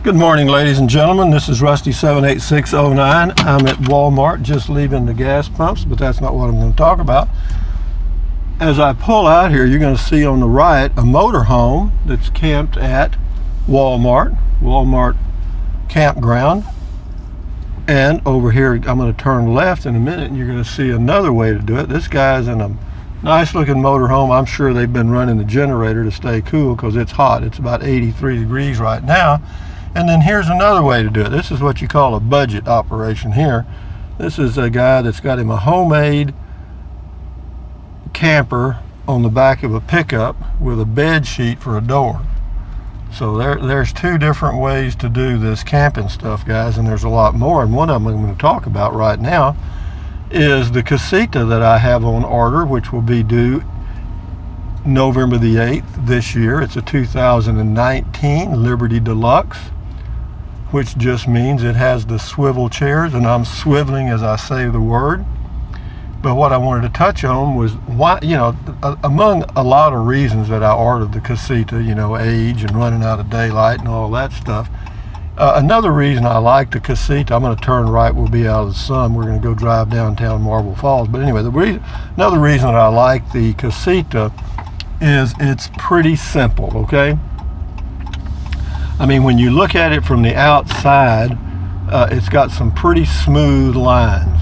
Good morning, ladies and gentlemen. This is Rusty 78609. I'm at Walmart just leaving the gas pumps, but that's not what I'm going to talk about. As I pull out here, you're going to see on the right a motorhome that's camped at Walmart campground. And over here, I'm going to turn left in a minute and you're going to see another way to do it. This guy's in a nice looking motorhome. I'm sure they've been running the generator to stay cool because it's hot. It's about 83 degrees right now. And then here's another way to do it. This is what you call a budget operation here. This is a guy that's got him a homemade camper on the back of a pickup with a bed sheet for a door. So there's two different ways to do this camping stuff, guys, and there's a lot more. And one of them I'm going to talk about right now is the Casita that I have on order, which will be due November the 8th this year. It's a 2019 Liberty Deluxe, which just means it has the swivel chairs, and I'm swiveling as I say the word. But what I wanted to touch on was why, among a lot of reasons that I ordered the Casita, age and running out of daylight and all that stuff. Another reason I like the Casita, I'm going to turn right, we'll be out of the sun. We're going to go drive downtown Marble Falls. But anyway, another reason that I like the Casita is it's pretty simple, okay? I mean, when you look at it from the outside, it's got some pretty smooth lines.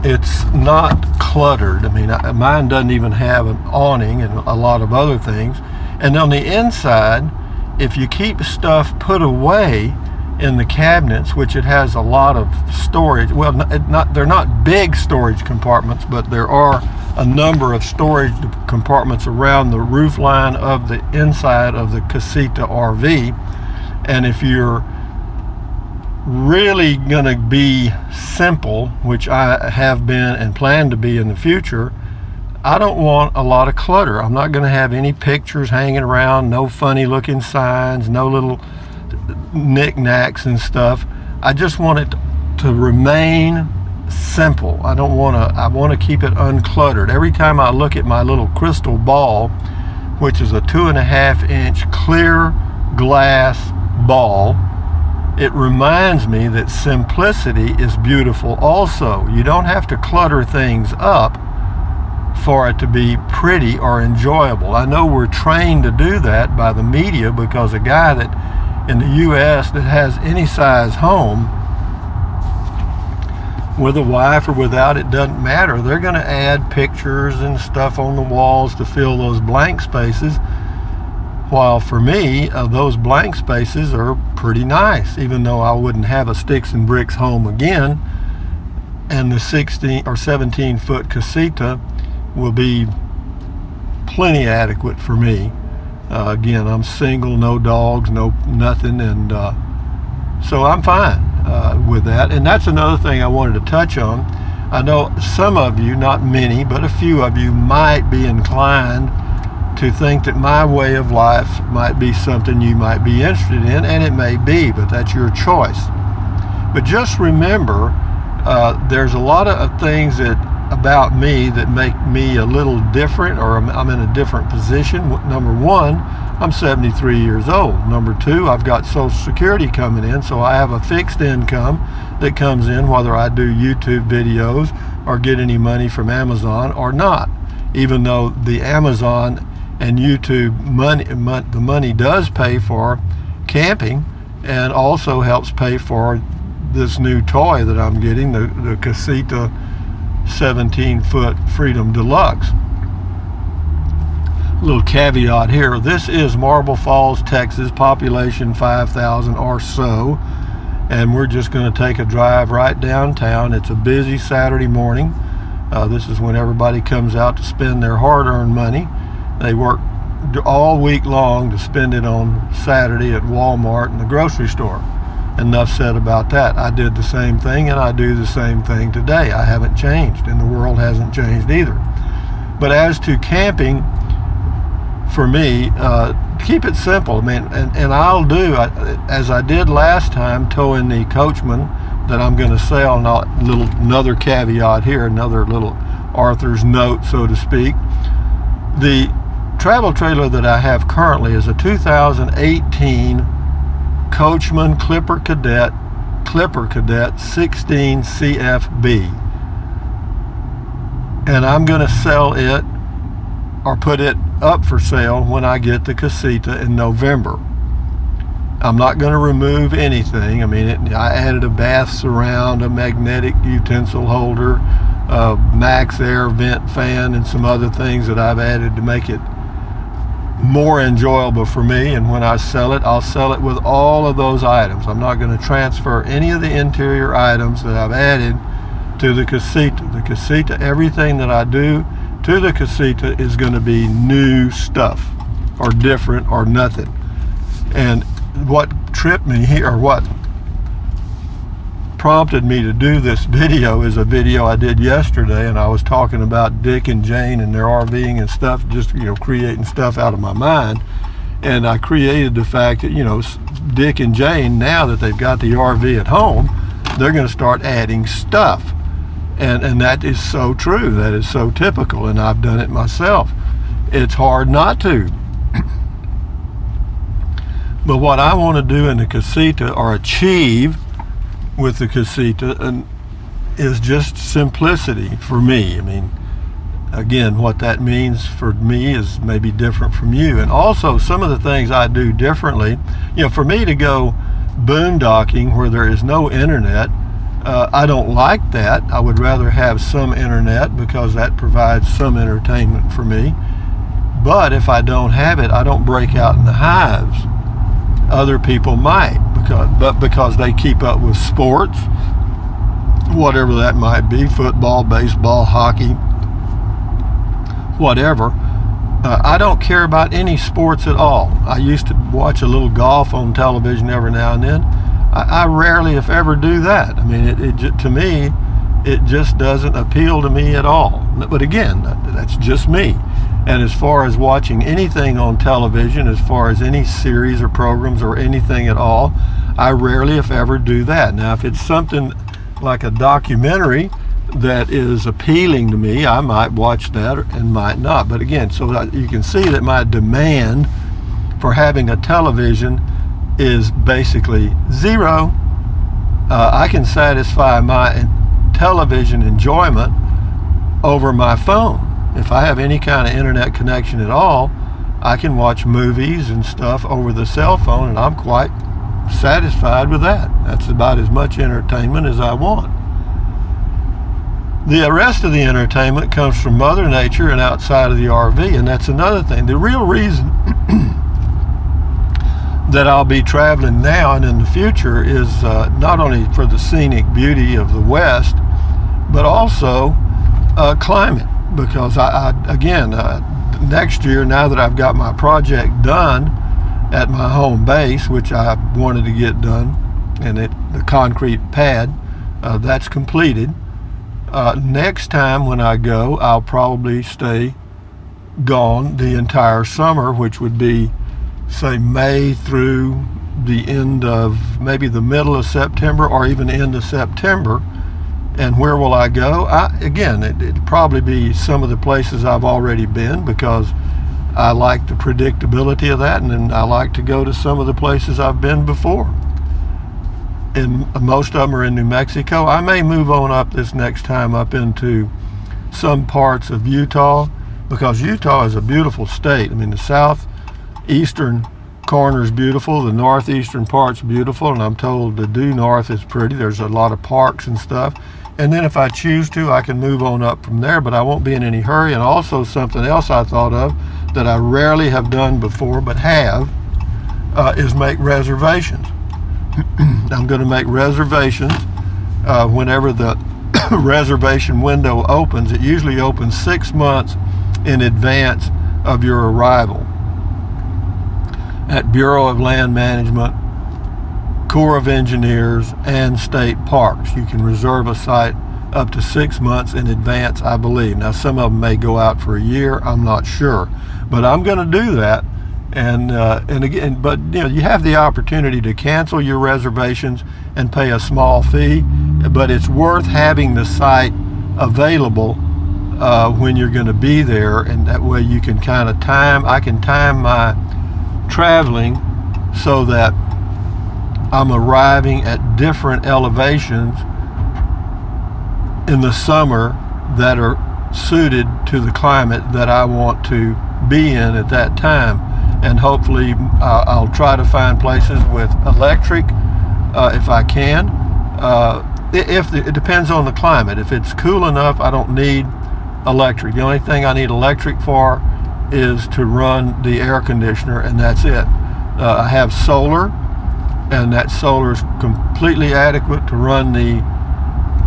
It's not cluttered. I mean, mine doesn't even have an awning and a lot of other things. And on the inside, if you keep stuff put away in the cabinets, which it has a lot of storage, well, they're not big storage compartments, but there are a number of storage compartments around the roof line of the inside of the Casita RV. And if you're really gonna be simple, which I have been and plan to be in the future, I don't want a lot of clutter. I'm not gonna have any pictures hanging around, no funny looking signs, no little knickknacks and stuff. I just want it to remain simple. I want to keep it uncluttered. Every time I look at my little crystal ball, which is a 2.5 inch clear glass ball, it reminds me that simplicity is beautiful also. You don't have to clutter things up for it to be pretty or enjoyable. I know we're trained to do that by the media, because a guy that in the US that has any size home, with a wife or without, it doesn't matter. They're going to add pictures and stuff on the walls to fill those blank spaces. While for me, those blank spaces are pretty nice, even though I wouldn't have a sticks and bricks home again. And the 16 or 17 foot Casita will be plenty adequate for me. Again, I'm single, no dogs, no nothing, and so I'm fine with that. And that's another thing I wanted to touch on. I know some of you, not many, but a few of you might be inclined to think that my way of life might be something you might be interested in, and it may be, but that's your choice. But just remember, there's a lot of things about me that make me a little different, or I'm in a different position. Number one, I'm 73 years old. Number two, I've got Social Security coming in, so I have a fixed income that comes in whether I do YouTube videos or get any money from Amazon or not. Even though the Amazon and YouTube money, the money does pay for camping and also helps pay for this new toy that I'm getting, the Casita 17 foot Freedom Deluxe. A little caveat here, this is Marble Falls, Texas, population 5,000 or so, and we're just going to take a drive right downtown. It's a busy Saturday morning. This is when everybody comes out to spend their hard-earned money. They work all week long to spend it on Saturday at Walmart and the grocery store. Enough said about that. I did the same thing, and I do the same thing today. I haven't changed, and the world hasn't changed either. But as to camping, for me, keep it simple. I mean, and I'll do, as I did last time, towing the Coachman that I'm going to sell. Another caveat here, another little Arthur's note, so to speak. The travel trailer that I have currently is a 2018 Coachman Clipper Cadet 16 CFB. And I'm going to sell it or put it up for sale when I get the Casita in November. I'm not going to remove anything. I mean, I added a bath surround, a magnetic utensil holder, a Max Air vent fan, and some other things that I've added to make it more enjoyable for me. And when I sell it, I'll sell it with all of those items. I'm not going to transfer any of the interior items that I've added to the Casita. The Casita, everything that I do to the Casita is going to be new stuff or different or nothing. And what tripped me here, or what prompted me to do this video, is a video I did yesterday, and I was talking about Dick and Jane and their RVing and stuff, just, creating stuff out of my mind. And I created the fact that, Dick and Jane, now that they've got the RV at home, they're going to start adding stuff. And that is so true. That is so typical, and I've done it myself. It's hard not to. But what I want to do in the Casita, or achieve with the Casita, is just simplicity for me. I mean, again, what that means for me is maybe different from you. And also some of the things I do differently. For me to go boondocking where there is no internet, I don't like that. I would rather have some internet because that provides some entertainment for me. But if I don't have it, I don't break out in the hives. Other people might, because they keep up with sports, whatever that might be, football, baseball, hockey, whatever. I don't care about any sports at all. I used to watch a little golf on television every now and then. I rarely, if ever, do that. I mean, to me, it just doesn't appeal to me at all. But again, that's just me. And as far as watching anything on television, as far as any series or programs or anything at all, I rarely, if ever, do that. Now, if it's something like a documentary that is appealing to me, I might watch that and might not. But again, so that you can see that my demand for having a television is basically zero. I can satisfy my television enjoyment over my phone. If I have any kind of internet connection at all, I can watch movies and stuff over the cell phone, and I'm quite satisfied with that. That's about as much entertainment as I want. The rest of the entertainment comes from Mother Nature and outside of the RV, and that's another thing. The real reason that I'll be traveling now and in the future is not only for the scenic beauty of the West, but also climate. Because again, next year, now that I've got my project done at my home base, which I wanted to get done, and the concrete pad, that's completed. Next time when I go, I'll probably stay gone the entire summer, which would be, say, May through the end of maybe the middle of September or even end of September. And where will I go? Again, it'd probably be some of the places I've already been, because I like the predictability of that, and then I like to go to some of the places I've been before. And most of them are in New Mexico. I may move on up this next time up into some parts of Utah, because Utah is a beautiful state. I mean, the southeastern corner is beautiful, the northeastern part's beautiful, and I'm told the due north is pretty. There's a lot of parks and stuff. And then if I choose to, I can move on up from there, but I won't be in any hurry. And also something else I thought of that I rarely have done before, but have, is make reservations. I'm going to make reservations whenever the reservation window opens. It usually opens 6 months in advance of your arrival. At Bureau of Land Management, Corps of Engineers, and state parks. You can reserve a site up to 6 months in advance, I believe. Now, some of them may go out for a year. I'm not sure, but I'm going to do that. And again, but you have the opportunity to cancel your reservations and pay a small fee, but it's worth having the site available when you're going to be there, and that way you can kind of I can time my traveling so that I'm arriving at different elevations in the summer that are suited to the climate that I want to be in at that time. And hopefully I'll try to find places with electric if I can. It depends on the climate. If it's cool enough, I don't need electric. The only thing I need electric for is to run the air conditioner, and that's it. I have solar, and that solar is completely adequate to run the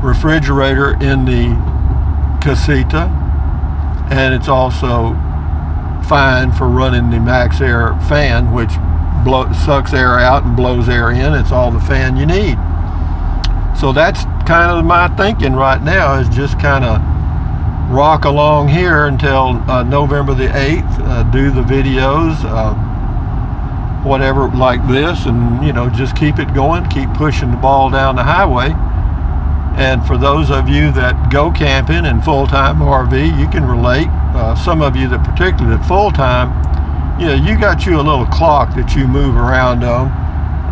refrigerator in the Casita, and it's also fine for running the max air fan, which sucks air out and blows air in. It's all the fan you need. So that's kind of my thinking right now, is just kind of rock along here until November the 8th, do the videos, whatever, like this, and just keep it going, keep pushing the ball down the highway. And for those of you that go camping in full-time RV, you can relate. Some of you that particularly full-time, you got you a little clock that you move around on,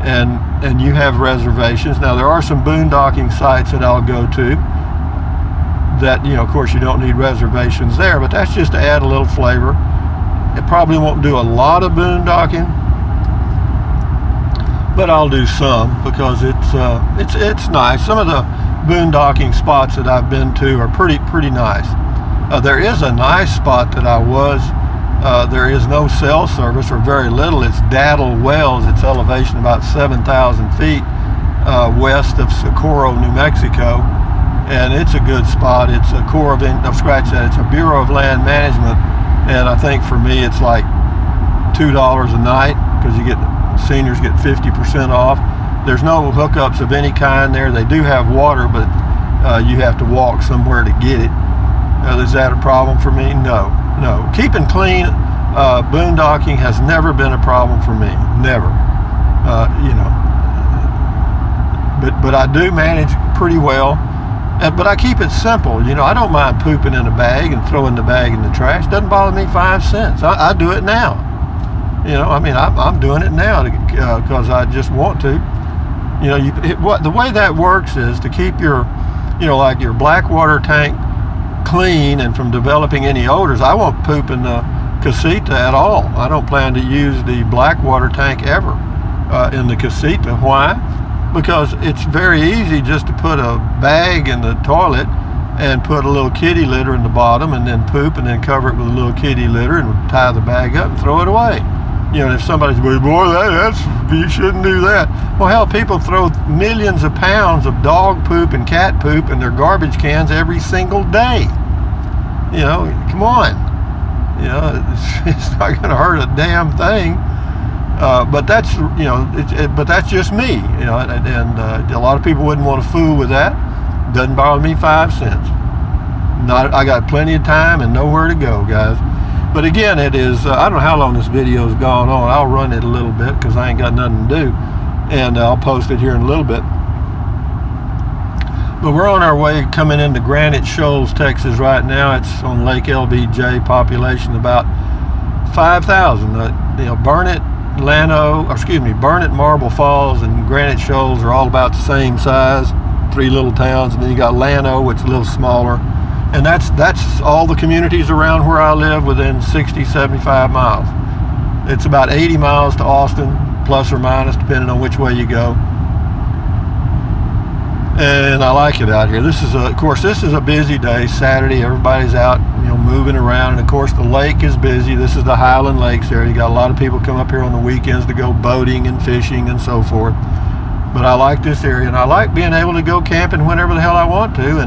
and you have reservations. Now there are some boondocking sites that I'll go to that, of course you don't need reservations there, but that's just to add a little flavor. It probably won't do a lot of boondocking, but I'll do some because it's nice. Some of the boondocking spots that I've been to are pretty nice. There is a nice spot that I was. There is no cell service, or very little. It's Daddle Wells. It's elevation about 7,000 feet west of Socorro, New Mexico, and it's a good spot. It's a it's a Bureau of Land Management, and I think for me it's like $2 a night, because seniors get 50% off. There's no hookups of any kind there. They do have water, but you have to walk somewhere to get it. Is that a problem for me? No. Keeping clean, boondocking has never been a problem for me. Never. But I do manage pretty well. But I keep it simple. I don't mind pooping in a bag and throwing the bag in the trash. Doesn't bother me 5 cents. I do it now. I'm doing it now because I just want to. The way that works is to keep your, like your black water tank clean and from developing any odors. I won't poop in the Casita at all. I don't plan to use the black water tank ever in the Casita. Why? Because it's very easy just to put a bag in the toilet and put a little kitty litter in the bottom, and then poop, and then cover it with a little kitty litter and tie the bag up and throw it away. If somebody's, boy, you shouldn't do that. Well, hell, people throw millions of pounds of dog poop and cat poop in their garbage cans every single day. Come on. It's not going to hurt a damn thing. But that's, but that's just me. And a lot of people wouldn't want to fool with that. Doesn't bother me 5 cents. I got plenty of time and nowhere to go, guys. But again, it is, I don't know how long this video's gone on. I'll run it a little bit because I ain't got nothing to do. And I'll post it here in a little bit. But we're on our way coming into Granite Shoals, Texas right now. It's on Lake LBJ, population about 5,000. Burnett, Burnett, Marble Falls, and Granite Shoals are all about the same size. 3 little towns. And then you got Llano, which is a little smaller. And that's all the communities around where I live within 60, 75 miles. It's about 80 miles to Austin, plus or minus, depending on which way you go. And I like it out here. This is a busy day, Saturday. Everybody's out, moving around. And of course, the lake is busy. This is the Highland Lakes area. You got a lot of people come up here on the weekends to go boating and fishing and so forth. But I like this area, and I like being able to go camping whenever the hell I want to.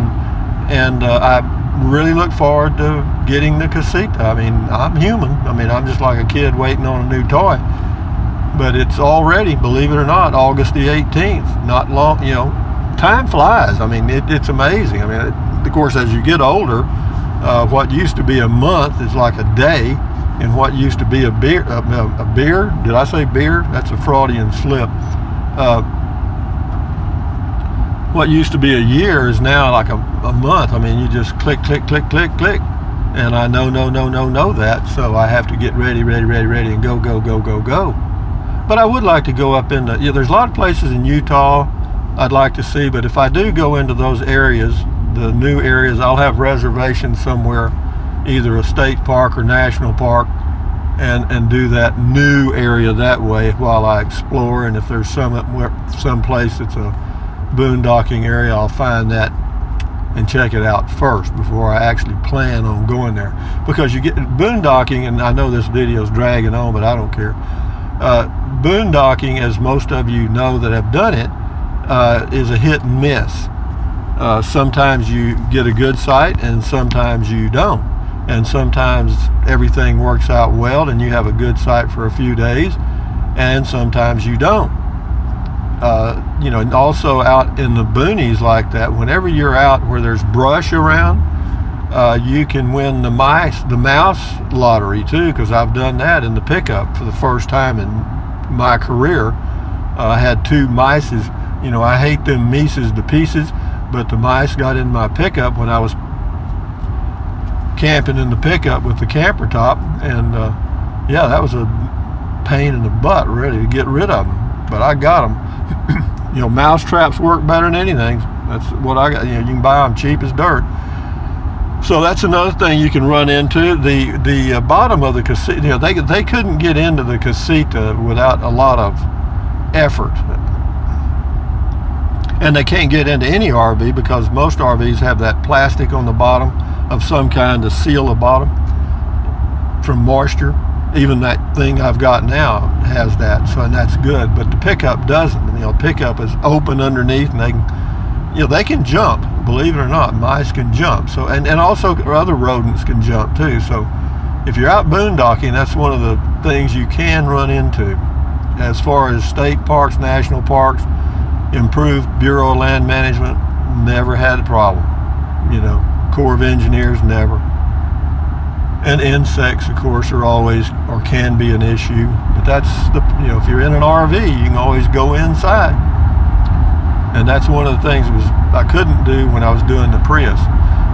And I really look forward to getting the Casita. I'm human. I'm just like a kid waiting on a new toy. But it's already, believe it or not, August the 18th. Not long, time flies. It's amazing. Of course, as you get older, what used to be a month is like a day, and what used to be a beer, did I say beer? That's a Freudian slip. what used to be a year is now like a month. I mean, you just click, click, click, click, click. And I know that, so I have to get ready, and go. But I would like to go up into, there's a lot of places in Utah I'd like to see, but if I do go into those areas, the new areas, I'll have reservations somewhere, either a state park or national park, and do that new area that way while I explore. And if there's some place that's a boondocking area, I'll find that and check it out first before I actually plan on going there. Because you get boondocking, and I know this video is dragging on, but I don't care. Boondocking, as most of you know that have done it, is a hit and miss. Sometimes you get a good site and sometimes you don't. And sometimes everything works out well and you have a good site for a few days, and sometimes you don't. And also out in the boonies like that, whenever you're out where there's brush around, you can win the mouse lottery too, because I've done that in the pickup for the first time in my career. I had 2 mices. I hate them mices to pieces, but the mice got in my pickup when I was camping in the pickup with the camper top, and that was a pain in the butt really to get rid of them, but I got them. Mouse traps work better than anything. That's what I got. You can buy them cheap as dirt. So that's another thing you can run into. The bottom of the Casita, they couldn't get into the Casita without a lot of effort. And they can't get into any RV because most RVs have that plastic on the bottom of some kind to seal the bottom from moisture. Even that thing I've got now has that, and that's good. But the pickup doesn't. Pickup is open underneath, and they can jump. Believe it or not, mice can jump. So and also other rodents can jump too. So if you're out boondocking, that's one of the things you can run into. As far as state parks, national parks, improved Bureau of Land Management, never had a problem. Corps of Engineers, never. And insects, of course, are always, or can be, an issue. But that's if you're in an RV, you can always go inside. And that's one of the things I couldn't do when I was doing the Prius.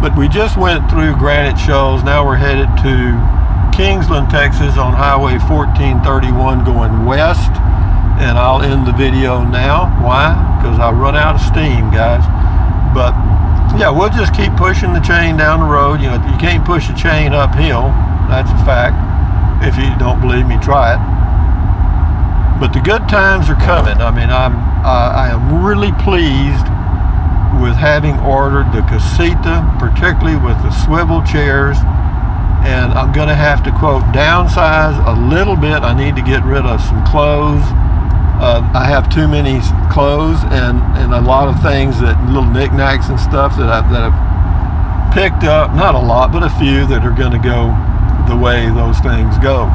But we just went through Granite Shoals. Now we're headed to Kingsland, Texas on Highway 1431 going west. And I'll end the video now. Why? Because I run out of steam, guys. But we'll just keep pushing the chain down the road. You can't push a chain uphill. That's a fact. If you don't believe me, try it. But the good times are coming. I mean, I am really pleased with having ordered the Casita, particularly with the swivel chairs. And I'm going to have to, quote, downsize a little bit. I need to get rid of some clothes. I have too many clothes and a lot of things, that little knickknacks and stuff that I've picked up. Not a lot, but a few that are going to go the way those things go.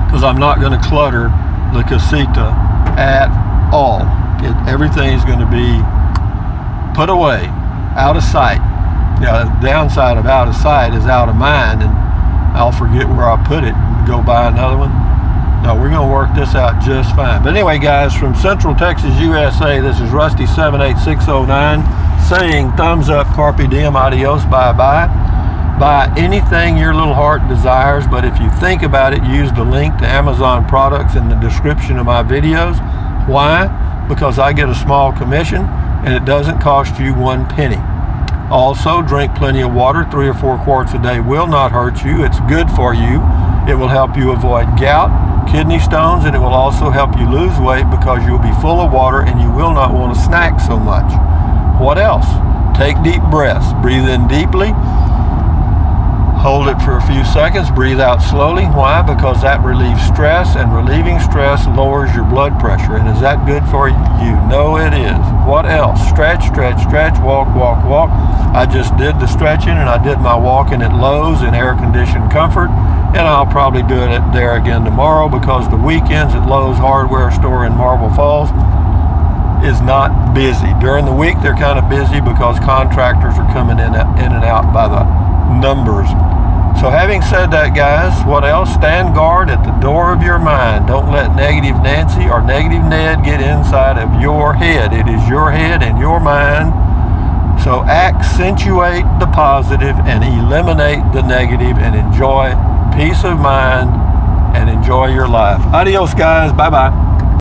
Because I'm not going to clutter the Casita at all. Everything's going to be put away, out of sight. The downside of out of sight is out of mind, and I'll forget where I put it and go buy another one. No, we're going to work this out just fine. But anyway, guys, from Central Texas, USA, this is Rusty78609 saying thumbs up, carpe diem, adios, bye-bye. Buy anything your little heart desires, but if you think about it, use the link to Amazon products in the description of my videos. Why? Because I get a small commission, and it doesn't cost you 1 penny. Also, drink plenty of water. 3 or 4 quarts a day will not hurt you. It's good for you. It will help you avoid gout, kidney stones, and it will also help you lose weight because you'll be full of water and you will not want to snack so much. What else? Take deep breaths. Breathe in deeply. Hold it for a few seconds. Breathe out slowly. Why? Because that relieves stress, and relieving stress lowers your blood pressure. And is that good for you? You know it is. What else? Stretch, stretch, stretch. Walk, walk, walk. I just did the stretching, and I did my walking at Lowe's in air-conditioned comfort. And I'll probably do it there again tomorrow, because the weekends at Lowe's Hardware Store in Marble Falls is not busy. During the week, they're kind of busy because contractors are coming in and out by the numbers. So having said that, guys, what else? Stand guard at the door of your mind. Don't let negative Nancy or negative Ned get inside of your head. It is your head and your mind. So accentuate the positive and eliminate the negative, and enjoy peace of mind and enjoy your life. Adios, guys. Bye-bye.